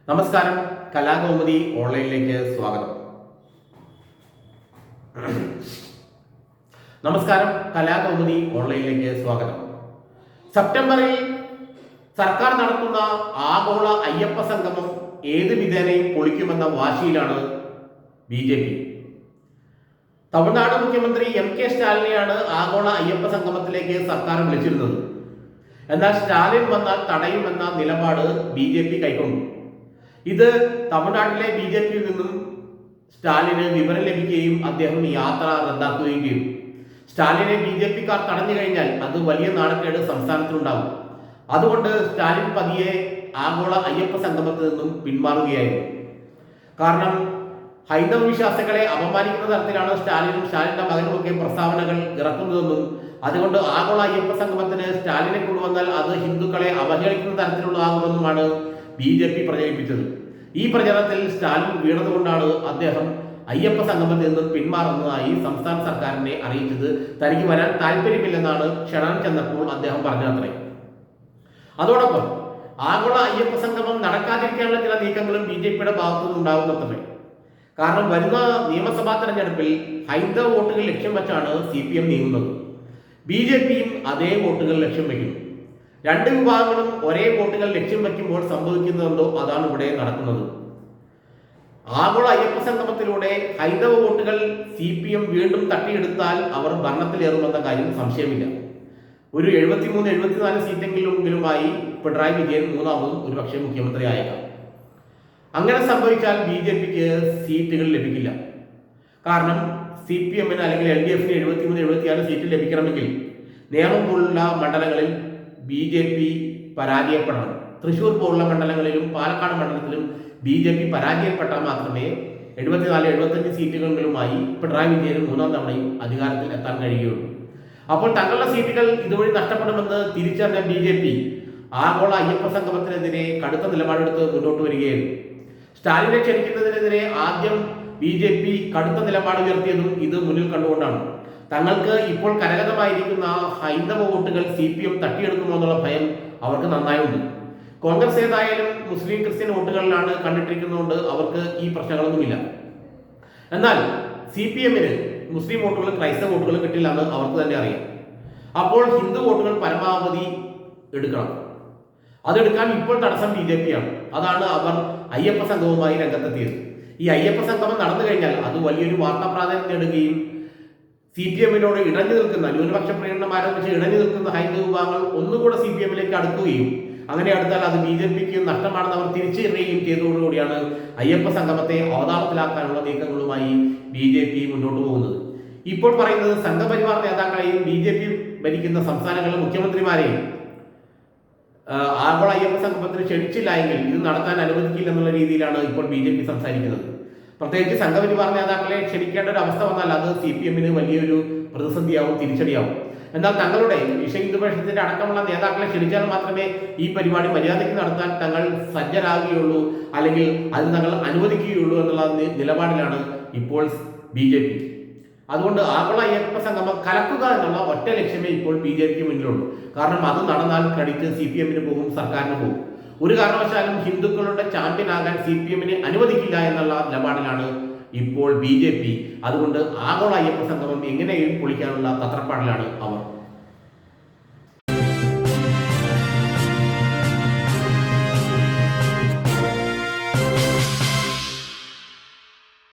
നമസ്കാരം, കലാകൗമുദി ഓൺലൈനിലേക്ക് സ്വാഗതം. സെപ്റ്റംബറിൽ സർക്കാർ നടത്തുന്ന ആഗോള അയ്യപ്പ സംഗമം ഏത് വിധേനയും പൊളിക്കുമെന്ന വാശിയിലാണ് BJP. തമിഴ്നാട് മുഖ്യമന്ത്രി MK സ്റ്റാലിനെയാണ് ആഗോള അയ്യപ്പ സംഗമത്തിലേക്ക് സർക്കാർ വിളിച്ചിരുന്നത്. എന്നാൽ സ്റ്റാലിൻ വന്നാൽ തടയുമെന്ന നിലപാട് BJP കൈക്കൊണ്ടു. ഇത് തമിഴ്നാട്ടിലെ BJPയിൽ നിന്നും സ്റ്റാലിന് വിവരം ലഭിക്കുകയും അദ്ദേഹം യാത്ര റദ്ദാക്കുകയും ചെയ്തു. സ്റ്റാലിനെ BJPക്കാർ തടഞ്ഞു കഴിഞ്ഞാൽ അത് വലിയ നാണക്കേട് സംസ്ഥാനത്തിനുണ്ടാകും. അതുകൊണ്ട് സ്റ്റാലിൻ പതിയെ ആഗോള അയ്യപ്പ സംഗമത്തിൽ നിന്നും പിന്മാറുകയായിരുന്നു. കാരണം ഹൈന്ദവ വിശ്വാസികളെ അപമാനിക്കുന്ന തരത്തിലാണ് സ്റ്റാലിനും സ്റ്റാലിന്റെ മകനുമൊക്കെ പ്രസ്താവനകൾ ഇറക്കുന്നതെന്നും അതുകൊണ്ട് ആഗോള അയ്യപ്പ സംഗമത്തിന് സ്റ്റാലിനെ കൊണ്ടുവന്നാൽ അത് ഹിന്ദുക്കളെ അവഹേളിക്കുന്ന തരത്തിലുള്ളതാകുമെന്നുമാണ് BJP പ്രചരിപ്പിച്ചത്. ഈ പ്രചരണത്തിൽ സ്റ്റാലിൻ വീണതുകൊണ്ടാണ് അദ്ദേഹം അയ്യപ്പ സംഗമത്തിൽ നിന്ന് പിന്മാറുന്നതായി സംസ്ഥാന സർക്കാരിനെ അറിയിച്ചത്. തനിക്ക് വരാൻ താല്പര്യമില്ലെന്നാണ് ക്ഷണം ചെന്നപ്പോൾ അദ്ദേഹം പറഞ്ഞത്രേ. അതോടൊപ്പം ആഗോള അയ്യപ്പ സംഗമം നടക്കാതിരിക്കാനുള്ള ചില നീക്കങ്ങളും BJPയുടെ ഭാഗത്തുനിന്ന് ഉണ്ടാകുന്നത്രേ. കാരണം വരുന്ന നിയമസഭാ തെരഞ്ഞെടുപ്പിൽ ഹൈന്ദവ വോട്ടുകൾ ലക്ഷ്യം വെച്ചാണ് CPM നീങ്ങുന്നത്. BJPയും അതേ വോട്ടുകൾ ലക്ഷ്യം വയ്ക്കുന്നു. രണ്ട് വിഭാഗങ്ങളും ഒരേ വോട്ടുകൾ ലക്ഷ്യം വയ്ക്കുമ്പോൾ സംഭവിക്കുന്നതെന്തോ അതാണ് ഇവിടെ നടക്കുന്നത്. ആഗോള അയ്യപ്പ സംഗമത്തിലൂടെ ഹൈന്ദവ വോട്ടുകൾ CPM വീണ്ടും തട്ടിയെടുത്താൽ അവർ ഭരണത്തിലേറുമെന്ന കാര്യം സംശയമില്ല. ഒരു 73-74 സീറ്റെങ്കിലുമായി പിണറായി വിജയൻ മൂന്നാമതും ഒരുപക്ഷെ മുഖ്യമന്ത്രി ആയേക്കാം. അങ്ങനെ സംഭവിച്ചാൽ BJPക്ക് സീറ്റുകൾ ലഭിക്കില്ല. കാരണം CPMന് അല്ലെങ്കിൽ LDFന് 73-76 സീറ്റ് ലഭിക്കണമെങ്കിൽ നേമം പോലുള്ള മണ്ഡലങ്ങളിൽ BJP പരാജയപ്പെടണം. തൃശ്ശൂർ പോലുള്ള മണ്ഡലങ്ങളിലും പാലക്കാട് മണ്ഡലത്തിലും BJP പരാജയപ്പെട്ടാൽ മാത്രമേ 74-75 സീറ്റുകളിലുമായി പിണറായി വിജയന് മൂന്നാം തവണയും അധികാരത്തിൽ എത്താൻ കഴിയുകയുള്ളൂ. അപ്പോൾ തങ്ങളുടെ സീറ്റുകൾ ഇതുവഴി നഷ്ടപ്പെടുമെന്ന് തിരിച്ചറിഞ്ഞ BJP ആഗോള അയ്യപ്പ സംഗമത്തിനെതിരെ കടുത്ത നിലപാടെടുത്ത് മുന്നോട്ട് വരികയായിരുന്നു. സ്റ്റാലിനെ ക്ഷണിക്കുന്നതിനെതിരെ ആദ്യം BJP കടുത്ത നിലപാട് ഉയർത്തിയതും ഇത് മുന്നിൽ കണ്ടുകൊണ്ടാണ്. തങ്ങൾക്ക് ഇപ്പോൾ കരഗതമായിരിക്കുന്ന ഹൈന്ദവ വോട്ടുകൾ CPM തട്ടിയെടുക്കുമോ എന്നുള്ള ഭയം അവർക്ക് നന്നായുണ്ട്. കോൺഗ്രസ് ഏതായാലും മുസ്ലിം ക്രിസ്ത്യൻ വോട്ടുകളിലാണ് കണ്ടിട്ടിരിക്കുന്നതുകൊണ്ട് അവർക്ക് ഈ പ്രശ്നങ്ങളൊന്നുമില്ല. എന്നാൽ CPMന് മുസ്ലിം വോട്ടുകൾ ക്രൈസ്തവ വോട്ടുകൾ കിട്ടില്ല എന്ന് അവർക്ക് തന്നെ അറിയാം. അപ്പോൾ ഹിന്ദു വോട്ടുകൾ പരമാവധി എടുക്കണം. അതെടുക്കാൻ ഇപ്പോൾ തടസ്സം BJPയാണ്. അതാണ് അവർ അയ്യപ്പ സംഗമവുമായി രംഗത്തെത്തിയത്. ഈ അയ്യപ്പ സംഗമം നടന്നു കഴിഞ്ഞാൽ അത് വലിയൊരു വാർത്താ പ്രാധാന്യം നേടുകയും CPMനോട് ഇടഞ്ഞു നിൽക്കുന്ന ന്യൂനപക്ഷ പ്രകടനം ആരംഭിച്ച് ഇടഞ്ഞു നിൽക്കുന്ന ഹൈന്ദവ വിഭാഗങ്ങൾ ഒന്നുകൂടെ CPMലേക്ക് അടുക്കുകയും അങ്ങനെ അടുത്താൽ അത് BJPക്ക് നഷ്ടമാണെന്ന് അവർ തിരിച്ചറിയുകയും ചെയ്തതോടുകൂടിയാണ് അയ്യപ്പ സംഗമത്തെ അവതാളത്തിലാക്കാനുള്ള നീക്കങ്ങളുമായി BJP മുന്നോട്ട് പോകുന്നത്. ഇപ്പോൾ പറയുന്നത് സംഘപരിവാർ നേതാക്കളെയും BJP ഭരിക്കുന്ന സംസ്ഥാനങ്ങളിലെ മുഖ്യമന്ത്രിമാരെയും ആഗോള അയ്യപ്പ സംഗമത്തിന് ക്ഷണിച്ചില്ല എങ്കിൽ ഇത് നടത്താൻ അനുവദിക്കില്ല എന്നുള്ള രീതിയിലാണ് ഇപ്പോൾ BJP സംസാരിക്കുന്നത്. പ്രത്യേകിച്ച് സംഘപരിവാർ നേതാക്കളെ ക്ഷണിക്കേണ്ട ഒരു അവസ്ഥ വന്നാൽ അത് CPMന് വലിയൊരു പ്രതിസന്ധിയാവും, തിരിച്ചടിയാവും. എന്നാൽ തങ്ങളുടെ വിശ്വഹിന്ദുപക്ഷത്തിന്റെ അടക്കമുള്ള നേതാക്കളെ ക്ഷണിച്ചാൽ മാത്രമേ ഈ പരിപാടി മര്യാദയ്ക്ക് നടത്താൻ തങ്ങൾ സജ്ജരാകുകയുള്ളൂ, അല്ലെങ്കിൽ അത് തങ്ങൾ അനുവദിക്കുകയുള്ളൂ എന്നുള്ള നിലപാടിലാണ് ഇപ്പോൾ BJP. അതുകൊണ്ട് ആഗോള അയ്യപ്പ സംഗമം കലക്കുക എന്നുള്ള ഒറ്റ ലക്ഷ്യമേ ഇപ്പോൾ BJPക്ക് മുന്നിലുള്ളൂ. കാരണം അത് നടന്നാൽ ക്രെഡിറ്റ് CPMന് പോകും, സർക്കാരിന് പോകും. ഒരു കാരണവശാലും ഹിന്ദുക്കളുടെ ചാമ്പ്യനാകാൻ CPMനെ അനുവദിക്കില്ല എന്നുള്ള നിലപാടിലാണ് ഇപ്പോൾ BJP. അതുകൊണ്ട് ആഗോള അയ്യപ്പ സംഗമം എങ്ങനെയും പൊളിക്കാനുള്ള തത്രപ്പാടിലാണ് അവർ.